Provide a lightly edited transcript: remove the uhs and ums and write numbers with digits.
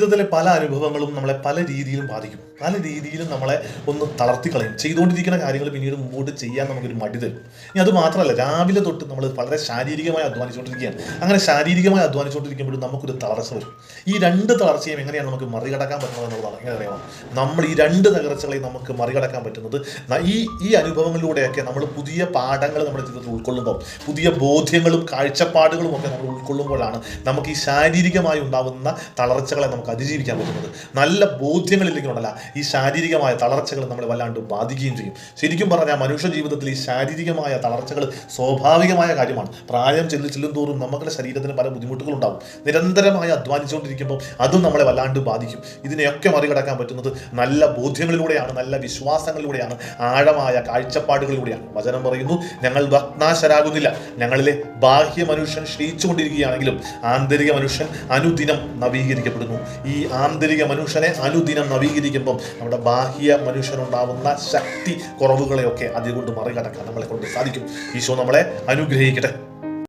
ജീവിതത്തിലെ പല അനുഭവങ്ങളും നമ്മളെ പല രീതിയിലും ബാധിക്കും, പല രീതിയിലും നമ്മളെ ഒന്ന് തളർത്തിക്കളയും. ചെയ്തുകൊണ്ടിരിക്കുന്ന കാര്യങ്ങൾ പിന്നീട് മുമ്പോട്ട് ചെയ്യാൻ നമുക്കൊരു മടി തരും. ഇനി അത് മാത്രമല്ല, രാവിലെ തൊട്ട് നമ്മൾ വളരെ ശാരീരികമായി അധ്വാനിച്ചുകൊണ്ടിരിക്കുകയാണ്. അങ്ങനെ ശാരീരികമായി അധ്വാനിച്ചുകൊണ്ടിരിക്കുമ്പോഴും നമുക്കൊരു തളർച്ച വരും. ഈ രണ്ട് തളർച്ചയും എങ്ങനെയാണ് നമുക്ക് മറികടക്കാൻ പറ്റുന്നത് എന്നുള്ളതാണ്. എങ്ങനെ അറിയാമോ? നമ്മൾ ഈ രണ്ട് തകർച്ചകളെയും നമുക്ക് മറികടക്കാൻ പറ്റുന്നത് ഈ അനുഭവങ്ങളിലൂടെയൊക്കെ നമ്മൾ പുതിയ പാഠങ്ങൾ നമ്മുടെ ജീവിതത്തിൽ ഉൾക്കൊള്ളുമ്പോൾ, പുതിയ ബോധ്യങ്ങളും കാഴ്ചപ്പാടുകളും ഒക്കെ നമ്മൾ ഉൾക്കൊള്ളുമ്പോഴാണ് നമുക്ക് ഈ ശാരീരികമായി ഉണ്ടാകുന്ന തളർച്ചകളെ നമുക്ക് അതിജീവിക്കാൻ പറ്റുന്നത്. നല്ല ബോധ്യങ്ങളില്ലെങ്കിലുണ്ടല്ല ഈ ശാരീരികമായ തളർച്ചകൾ നമ്മളെ വല്ലാണ്ട് ബാധിക്കുകയും ചെയ്യും. ശരിക്കും പറഞ്ഞാൽ മനുഷ്യ ജീവിതത്തിൽ ഈ ശാരീരികമായ തളർച്ചകൾ സ്വാഭാവികമായ കാര്യമാണ്. പ്രായം ചെല്ലും തോറും നമ്മുടെ ശരീരത്തിന് പല ബുദ്ധിമുട്ടുകളുണ്ടാവും. നിരന്തരമായി അധ്വാനിച്ചുകൊണ്ടിരിക്കുമ്പോൾ അതും നമ്മളെ വല്ലാണ്ട് ബാധിക്കും. ഇതിനെയൊക്കെ മറികടക്കാൻ പറ്റുന്നത് നല്ല ബോധ്യങ്ങളിലൂടെയാണ്, നല്ല വിശ്വാസങ്ങളിലൂടെയാണ്, ആഴമായ കാഴ്ചപ്പാടുകളിലൂടെയാണ്. വചനം പറയുന്നു, ഞങ്ങൾ ഭഗ്നാശരാകുന്നില്ല. ഞങ്ങളിലെ ബാഹ്യ മനുഷ്യൻ ക്ഷയിച്ചുകൊണ്ടിരിക്കുകയാണെങ്കിലും ആന്തരിക മനുഷ്യൻ അനുദിനം നവീകരിക്കപ്പെടുന്നു. ഈ ആന്തരിക മനുഷ്യനെ അനുദിനം നവീകരിക്കുമ്പം നമ്മുടെ ബാഹ്യ മനുഷ്യനുണ്ടാവുന്ന ശക്തി കുറവുകളെയൊക്കെ അതുകൊണ്ട് മറികടക്കാൻ നമ്മളെ കൊണ്ട് സാധിക്കും. ഈശോ നമ്മളെ അനുഗ്രഹിക്കട്ടെ.